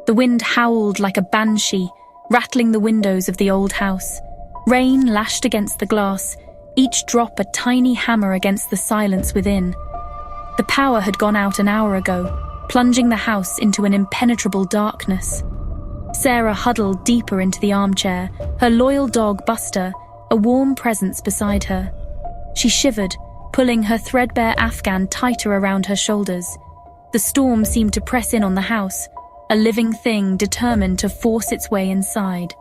The wind howled like a banshee, rattling the windows of the old house. Rain lashed against the glass, each drop a tiny hammer against the silence within. The power had gone out an hour ago, plunging the house into an impenetrable darkness. Sarah huddled deeper into the armchair, her loyal dog Buster, a warm presence beside her. She shivered, pulling her threadbare Afghan tighter around her shoulders. The storm seemed to press in on the house, a living thing determined to force its way inside.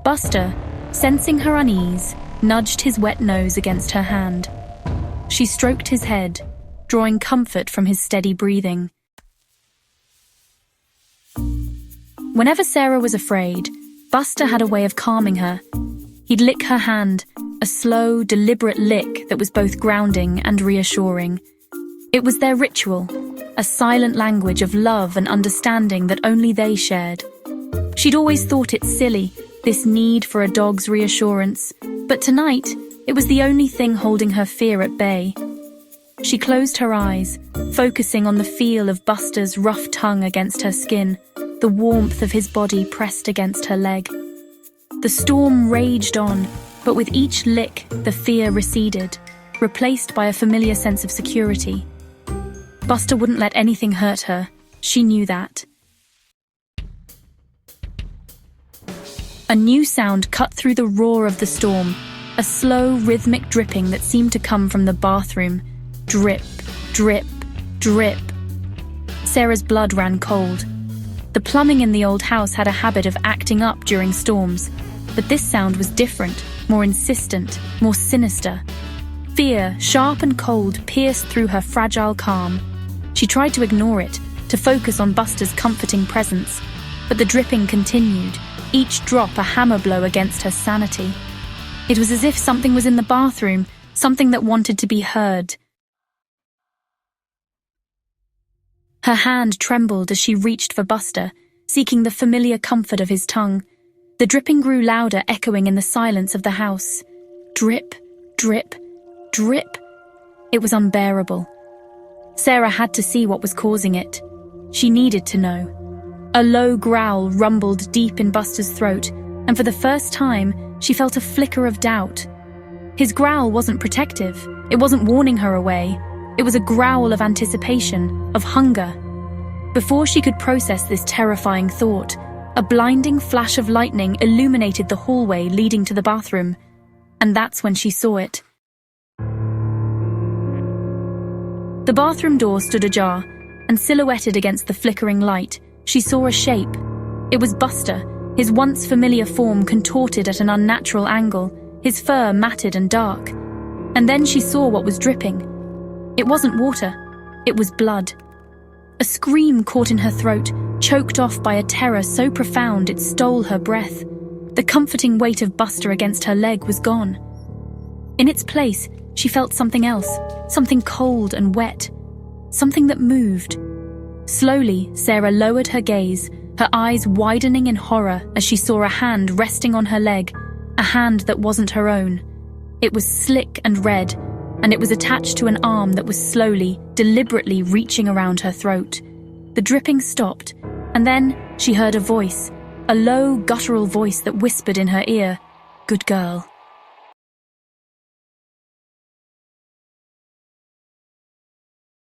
Buster, sensing her unease, nudged his wet nose against her hand. She stroked his head, drawing comfort from his steady breathing. Whenever Sarah was afraid, Buster had a way of calming her. He'd lick her hand, a slow, deliberate lick that was both grounding and reassuring. It was their ritual, a silent language of love and understanding that only they shared. She'd always thought it silly, this need for a dog's reassurance, but tonight, it was the only thing holding her fear at bay. She closed her eyes, focusing on the feel of Buster's rough tongue against her skin, the warmth of his body pressed against her leg. The storm raged on, but with each lick, the fear receded, replaced by a familiar sense of security. Buster wouldn't let anything hurt her. She knew that. A new sound cut through the roar of the storm, a slow, rhythmic dripping that seemed to come from the bathroom. Drip, drip, drip. Sarah's blood ran cold. The plumbing in the old house had a habit of acting up during storms, but this sound was different, more insistent, more sinister. Fear, sharp and cold, pierced through her fragile calm. She tried to ignore it, to focus on Buster's comforting presence, but the dripping continued, each drop a hammer blow against her sanity. It was as if something was in the bathroom, something that wanted to be heard. Her hand trembled as she reached for Buster, seeking the familiar comfort of his tongue. The dripping grew louder, echoing in the silence of the house. Drip, drip, drip. It was unbearable. Sarah had to see what was causing it. She needed to know. A low growl rumbled deep in Buster's throat, and for the first time, she felt a flicker of doubt. His growl wasn't protective. It wasn't warning her away. It was a growl of anticipation, of hunger. Before she could process this terrifying thought, a blinding flash of lightning illuminated the hallway leading to the bathroom, and that's when she saw it. The bathroom door stood ajar, and silhouetted against the flickering light, she saw a shape. It was Buster, his once familiar form contorted at an unnatural angle, his fur matted and dark. And then she saw what was dripping. It wasn't water, it was blood. A scream caught in her throat, choked off by a terror so profound it stole her breath. The comforting weight of Buster against her leg was gone. In its place, she felt something else, something cold and wet, something that moved. Slowly, Sarah lowered her gaze, her eyes widening in horror as she saw a hand resting on her leg, a hand that wasn't her own. It was slick and red, and it was attached to an arm that was slowly, deliberately reaching around her throat. The dripping stopped, and then she heard a voice, a low, guttural voice that whispered in her ear, "Good girl."